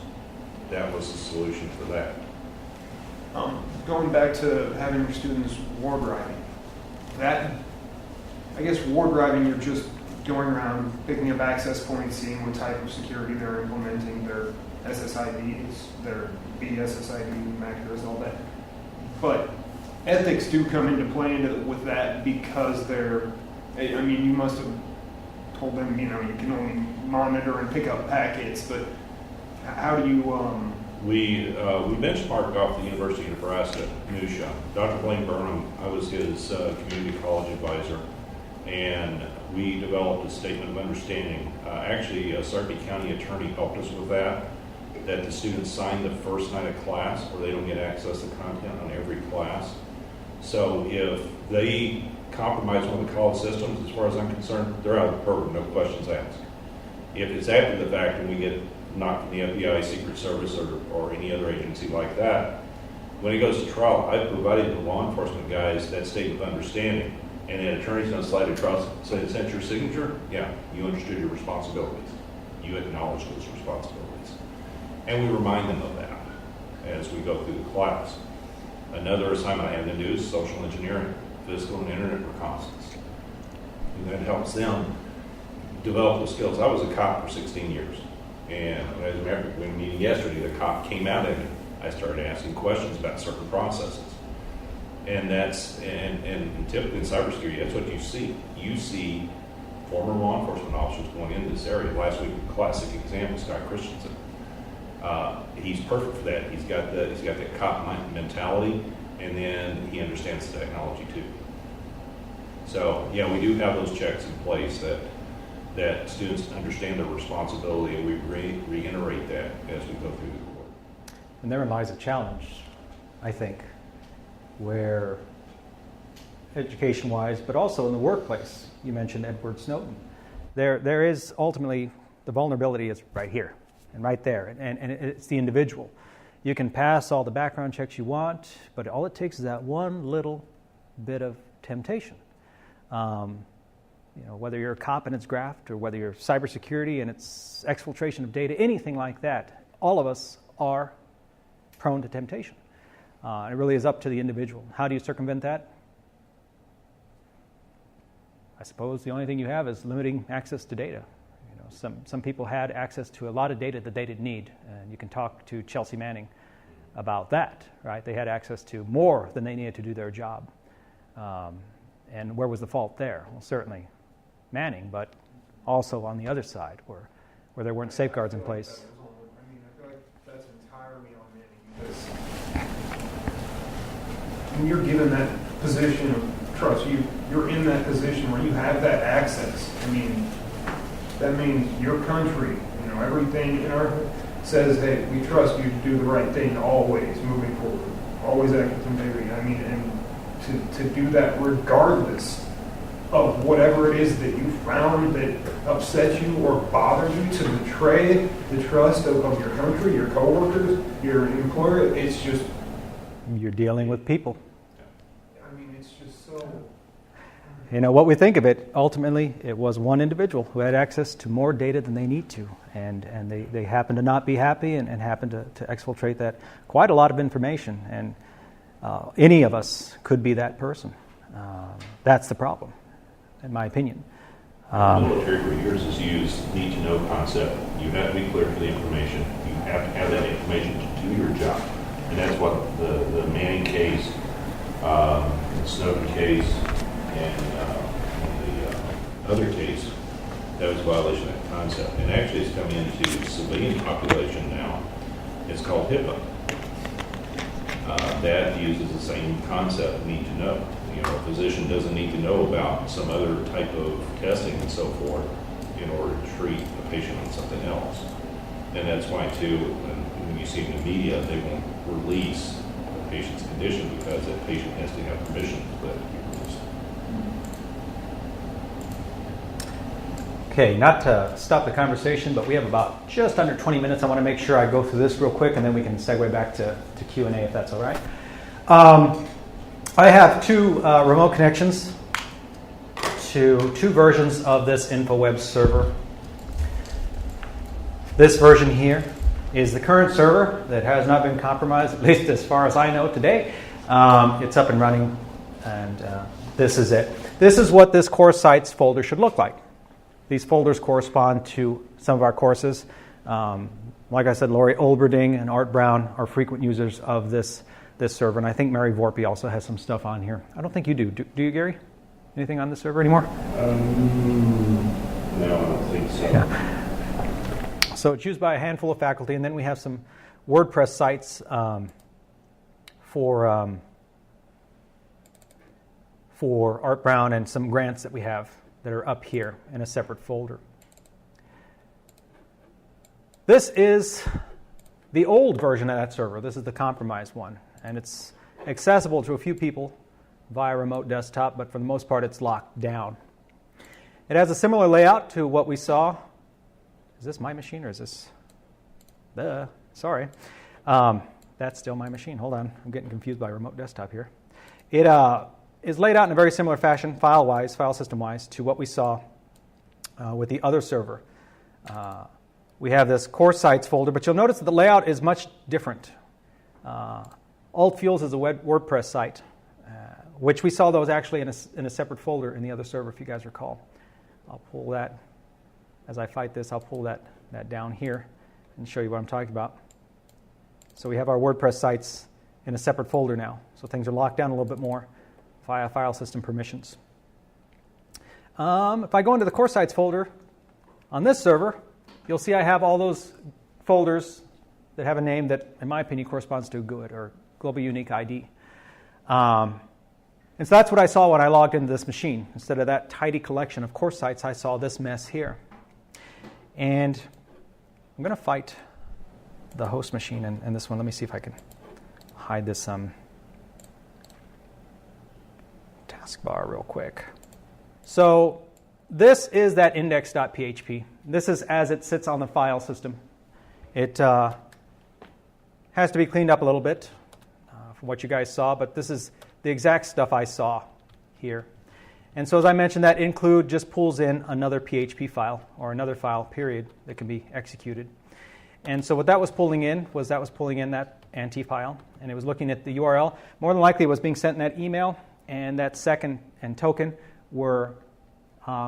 That was the solution for that. Going back to having your students war driving, I guess war driving, you're just going around picking up access points, seeing what type of security they're implementing, their SSIDs, their BSSID, MAC address, all that. But ethics do come into play with that because you must have told them, you can only monitor and pick up packets, but how do you... We benchmarked off the University of Nebraska news shop. Dr. Blaine Burnham, I was his community college advisor, and we developed a statement of understanding. Actually, a Sarpy County attorney helped us with that the students sign the first night of class, or they don't get access to content on every class. So if they compromise one of the college systems, as far as I'm concerned, they're out of the program, no questions asked. If it's after the fact and we get knocked from the FBI, Secret Service, or any other agency like that, when it goes to trial, I've provided the law enforcement guys that statement of understanding. And the attorney's going to slide across, say, is that your signature? Yeah, you understood your responsibilities. You acknowledge those responsibilities. And we remind them of that as we go through the class. Another assignment I have them do is social engineering, physical and internet reconnaissance. And that helps them develop the skills. I was a cop for 16 years. And as a matter of fact, when meeting yesterday, the cop came out at me I started asking questions about certain processes. And and typically in cybersecurity, that's what you see. You see former law enforcement officers going into this area. Last week, a classic example, Scott Christensen. He's perfect for that. He's got that cop mentality, and then he understands the technology too. So yeah, we do have those checks in place that students understand their responsibility, and we reiterate that as we go through the course. And therein lies a challenge, I think, where education-wise, but also in the workplace. You mentioned Edward Snowden. There is ultimately, the vulnerability is right here and right there, and it's the individual. You can pass all the background checks you want, but all it takes is that one little bit of temptation. Whether you're a cop and it's graft, or whether you're cybersecurity and it's exfiltration of data, anything like that, all of us are prone to temptation. It really is up to the individual. How do you circumvent that? I suppose the only thing you have is limiting access to data. Some people had access to a lot of data that they didn't need, and you can talk to Chelsea Manning about that, right? They had access to more than they needed to do their job. And where was the fault there? Well, certainly Manning, but also on the other side where there weren't safeguards in place. I feel like that's entirely on Manning, because when you're given that position of trust, you're in that position where you have that access. I mean, that means your country, everything in our says, hey, we trust you to do the right thing always moving forward, always act with integrity. I mean, and to do that regardless of whatever it is that you found that upset you or bothered you, to betray the trust of your country, your coworkers, your employer, it's just... You're dealing with people. I mean, it's just so... What we think of it, ultimately, it was one individual who had access to more data than they need to, and they happen to not be happy and happen to exfiltrate that quite a lot of information, and any of us could be that person. That's the problem, in my opinion. The military for years has used need-to-know concept. You have to be clear for the information. You have to have that information to do your job. And that's what the Manning case, the Snowden case, and the other case, that was a violation of that concept. And actually it's coming into civilian population now. It's called HIPAA. That uses the same concept, need to know. A physician doesn't need to know about some other type of testing and so forth in order to treat a patient on something else. And that's why, too, when you see in the media, they won't release a patient's condition because that patient has to have permission to let it be released. Okay, not to stop the conversation, but we have about just under 20 minutes. I want to make sure I go through this real quick, and then we can segue back to Q&A if that's all right. I have two remote connections to two versions of this InfoWeb server. This version here is the current server that has not been compromised, at least as far as I know today. It's up and running, and this is it. This is what this course sites folder should look like. These folders correspond to some of our courses. Like I said, Lori Olberding and Art Brown are frequent users of this server, and I think Mary Vorpy also has some stuff on here. I don't think you do. Do you, Gary? Anything on this server anymore? No, I don't think so. Yeah. So it's used by a handful of faculty, and then we have some WordPress sites for Art Brown and some grants that we have that are up here in a separate folder. This is the old version of that server. This is the compromised one. And it's accessible to a few people via remote desktop, but for the most part it's locked down. It has a similar layout to what we saw. Is this my machine or is this... Sorry. That's still my machine. Hold on. I'm getting confused by remote desktop here. It is laid out in a very similar fashion, file system-wise, to what we saw with the other server. We have this course sites folder, but you'll notice that the layout is much different. Alt Fuels is a WordPress site, which we saw those actually in a separate folder in the other server, if you guys recall. I'll pull that, as I fight this, I'll pull that down here and show you what I'm talking about. So we have our WordPress sites in a separate folder now. So things are locked down a little bit more via file system permissions. If I go into the core sites folder on this server, you'll see I have all those folders that have a name that, in my opinion, corresponds to a GUID or Global Unique ID. And so that's what I saw when I logged into this machine. Instead of that tidy collection of core sites, I saw this mess here. And I'm going to fight the host machine and this one. Let me see if I can hide this taskbar real quick. So this is that index.php. This is as it sits on the file system. It has to be cleaned up a little bit from what you guys saw, but this is the exact stuff I saw here. And so as I mentioned, that include just pulls in another PHP file or another file, period, that can be executed. And so what that was pulling in that anti file, and it was looking at the URL. More than likely it was being sent in that email, and that second and token were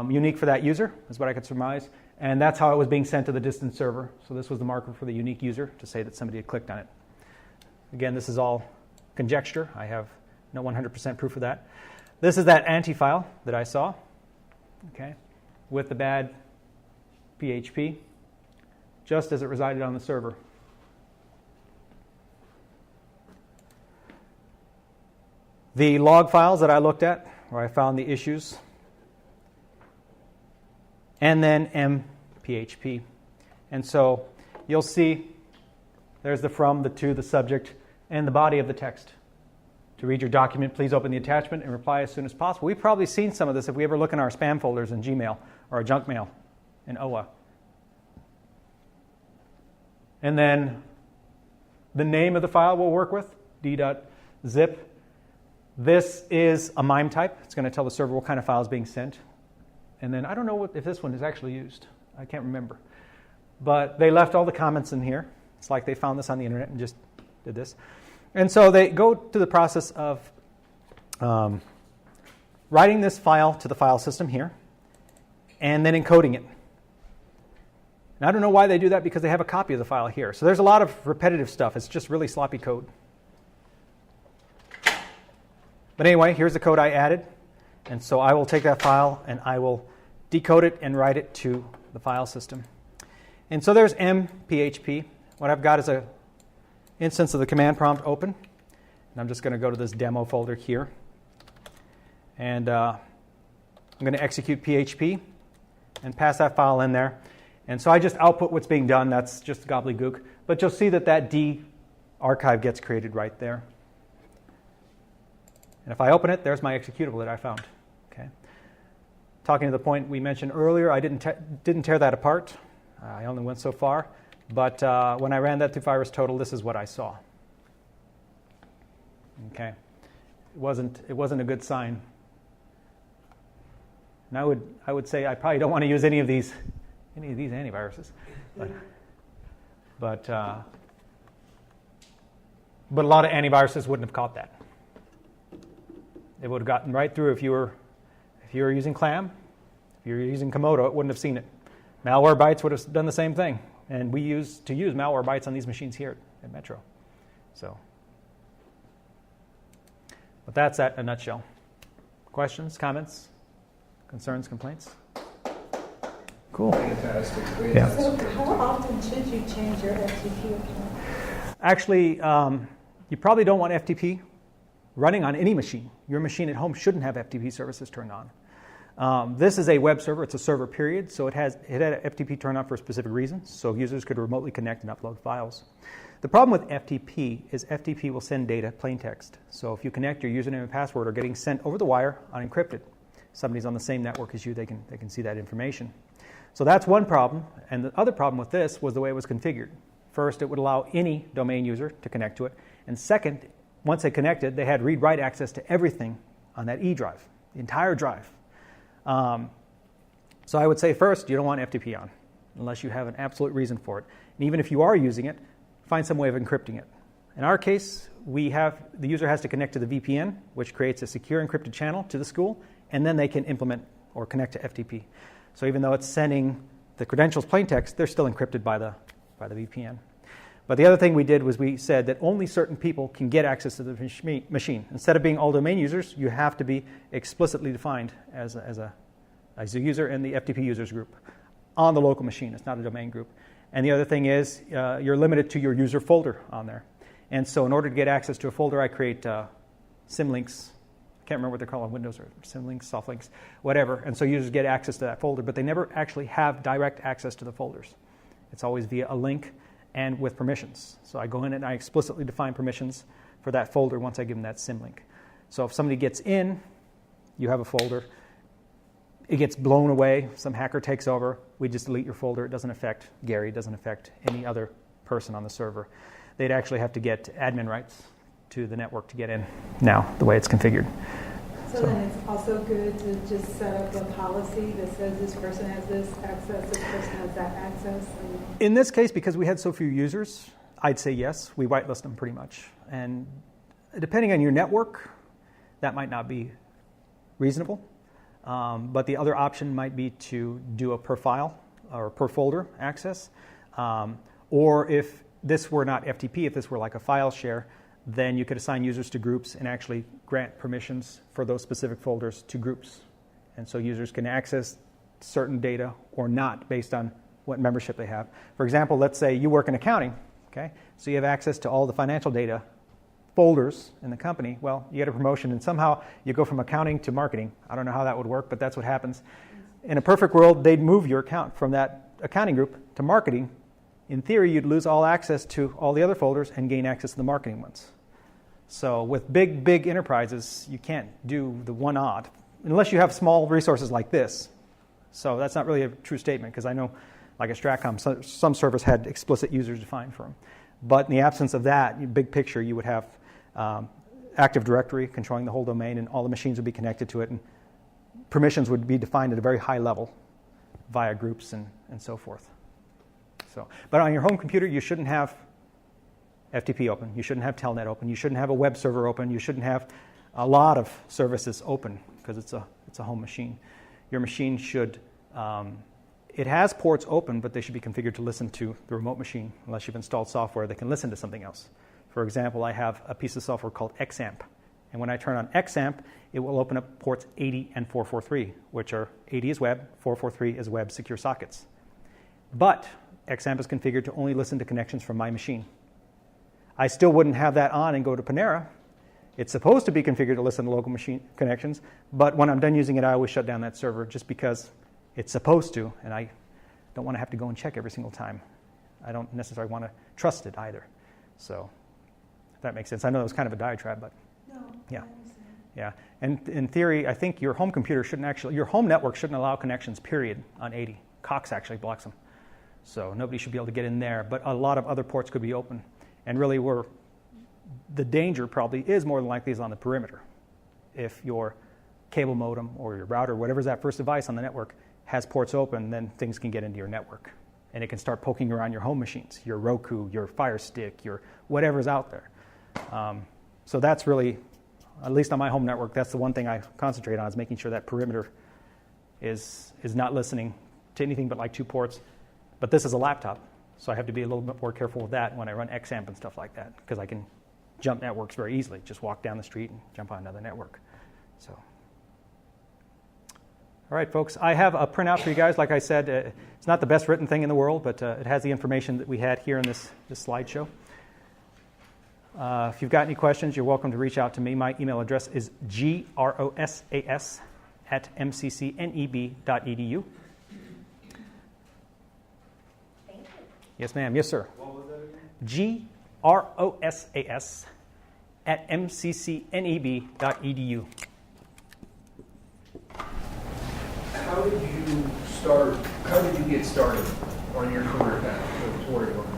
unique for that user, is what I could surmise. And that's how it was being sent to the distant server. So this was the marker for the unique user to say that somebody had clicked on it. Again, this is all conjecture. I have no 100% proof of that. This is that anti file that I saw, okay, with the bad PHP, just as it resided on the server. The log files that I looked at, where I found the issues, and then mphp. And so you'll see there's the from, the to, the subject, and the body of the text. To read your document, please open the attachment and reply as soon as possible. We've probably seen some of this if we ever look in our spam folders in Gmail or our junk mail in OA. And then the name of the file we'll work with, d.zip. This is a MIME type. It's going to tell the server what kind of file is being sent. And then I don't know if this one is actually used. I can't remember. But they left all the comments in here. It's like they found this on the internet and just did this. And so they go to the process of writing this file to the file system here and then encoding it. And I don't know why they do that, because they have a copy of the file here. So there's a lot of repetitive stuff. It's just really sloppy code. But anyway, here's the code I added. And so I will take that file and I will decode it and write it to the file system. And so there's mphp. What I've got is an instance of the command prompt open. And I'm just going to go to this demo folder here. And I'm going to execute PHP and pass that file in there. And so I just output what's being done. That's just gobbledygook. But you'll see that that D archive gets created right there. And if I open it, there's my executable that I found. Okay. Talking to the point we mentioned earlier, I didn't tear that apart. I only went so far. But when I ran that through VirusTotal, this is what I saw. Okay. It wasn't a good sign. And I would say I probably don't want to use any of these antiviruses. But a lot of antiviruses wouldn't have caught that. It would have gotten right through if you were using Clam, if you were using Komodo, it wouldn't have seen it. Malwarebytes would have done the same thing. And we use Malwarebytes on these machines here at Metro. So, but that's that in a nutshell. Questions, comments, concerns, complaints? Cool. Fantastic. Yeah. So how often should you change your FTP account? Actually, you probably don't want FTP running on any machine. Your machine at home shouldn't have FTP services turned on. This is a web server. It's a server, period. So it had FTP turned on for a specific reason, so users could remotely connect and upload files. The problem with FTP is FTP will send data, plain text. So if you connect, your username and password are getting sent over the wire unencrypted. Somebody's on the same network as you, they can see that information. So that's one problem. And the other problem with this was the way it was configured. First, it would allow any domain user to connect to it. And second, once they connected, they had read-write access to everything on that E drive, the entire drive. So I would say first, you don't want FTP on unless you have an absolute reason for it. And even if you are using it, find some way of encrypting it. In our case, the user has to connect to the VPN, which creates a secure encrypted channel to the school, and then they can implement or connect to FTP. So even though it's sending the credentials plain text, they're still encrypted by the VPN. But the other thing we did was we said that only certain people can get access to the machine. Instead of being all domain users, you have to be explicitly defined as a user in the FTP users group on the local machine. It's not a domain group. And the other thing is you're limited to your user folder on there. And so in order to get access to a folder, I create symlinks. I can't remember what they're called on Windows, or symlinks, softlinks, whatever. And so users get access to that folder, but they never actually have direct access to the folders. It's always via a link and with permissions. So I go in and I explicitly define permissions for that folder once I give them that symlink. So if somebody gets in, you have a folder. It gets blown away. Some hacker takes over. We just delete your folder. It doesn't affect Gary. It doesn't affect any other person on the server. They'd actually have to get admin rights to the network to get in now, the way it's configured. So then it's also good to just set up a policy that says this person has this access, this person has that access? In this case, because we had so few users, I'd say yes. We whitelist them pretty much. And depending on your network, that might not be reasonable. But the other option might be to do a per file or per folder access. Or if this were not FTP, if this were like a file share, then you could assign users to groups and actually grant permissions for those specific folders to groups. And so users can access certain data or not based on what membership they have. For example, let's say you work in accounting, okay? So you have access to all the financial data folders in the company. Well, you get a promotion and somehow you go from accounting to marketing. I don't know how that would work, but that's what happens. In a perfect world, they'd move your account from that accounting group to marketing. In theory, you'd lose all access to all the other folders and gain access to the marketing ones. So with big enterprises, you can't do the one odd unless you have small resources like this. So that's not really a true statement, because I know, like at Stratcom, some servers had explicit users defined for them. But in the absence of that, big picture, you would have Active Directory controlling the whole domain, and all the machines would be connected to it, and permissions would be defined at a very high level via groups and so forth. So, but on your home computer, you shouldn't have FTP open. You shouldn't have Telnet open. You shouldn't have a web server open. You shouldn't have a lot of services open, because it's a home machine. Your machine should, it has ports open, but they should be configured to listen to the remote machine, unless you've installed software that can listen to something else. For example, I have a piece of software called XAMPP. And when I turn on XAMPP, it will open up ports 80 and 443, which are 80 is web, 443 is web secure sockets. But XAMPP is configured to only listen to connections from my machine. I still wouldn't have that on and go to Panera. It's supposed to be configured to listen to local machine connections, but when I'm done using it, I always shut down that server just because it's supposed to, and I don't want to have to go and check every single time. I don't necessarily want to trust it either. So, if that makes sense. I know it was kind of a diatribe, but No, yeah. I understand. Yeah, and in theory, I think your home computer shouldn't actually, your home network shouldn't allow connections, period, on 80. Cox actually blocks them. So nobody should be able to get in there, but a lot of other ports could be open. And really where the danger probably is more than likely is on the perimeter. If your cable modem or your router, whatever's that first device on the network, has ports open, then things can get into your network. And it can start poking around your home machines, your Roku, your Fire Stick, your whatever's out there. So that's really, at least on my home network, that's the one thing I concentrate on, is making sure that perimeter is not listening to anything but like 2 ports. But this is a laptop, so I have to be a little bit more careful with that when I run XAMPP and stuff like that, because I can jump networks very easily. Just walk down the street and jump on another network. So, all right, folks, I have a printout for you guys. Like I said, it's not the best written thing in the world, but it has the information that we had here in this slideshow. If you've got any questions, you're welcome to reach out to me. My email address is grosas@mccneb.edu. Yes, ma'am. Yes, sir. What was that again? grosas@mccneb.edu. How did you get started on your career path to where you're going now?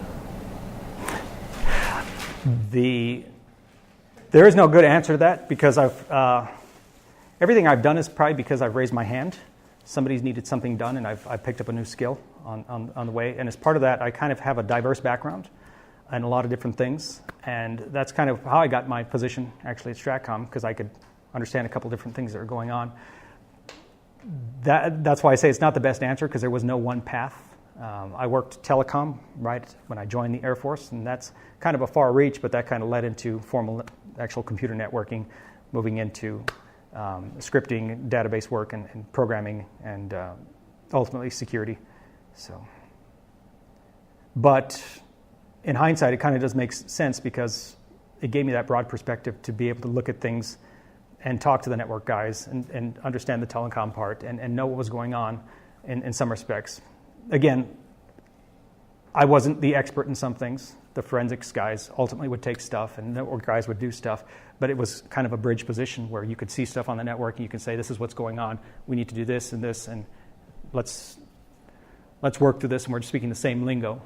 There is no good answer to that, because everything I've done is probably because I've raised my hand. Somebody's needed something done, and I've picked up a new skill on the way. And as part of that, I kind of have a diverse background and a lot of different things. And that's kind of how I got my position actually at Stratcom, because I could understand a couple different things that are going on. That's why I say it's not the best answer, because there was no one path. I worked telecom right when I joined the Air Force, and that's kind of a far reach, but that kind of led into formal actual computer networking, moving into scripting, database work, and programming, and ultimately security. So, but in hindsight, it kind of does make sense because it gave me that broad perspective to be able to look at things and talk to the network guys and understand the telecom part and know what was going on in some respects. Again, I wasn't the expert in some things. The forensics guys ultimately would take stuff, and network guys would do stuff, but it was kind of a bridge position where you could see stuff on the network and you can say, this is what's going on, we need to do this, and let's work through this, and we're just speaking the same lingo.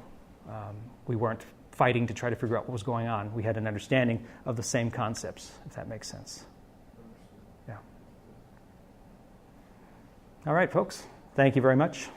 We weren't fighting to try to figure out what was going on. We had an understanding of the same concepts, if that makes sense. Yeah. All right, folks. Thank you very much.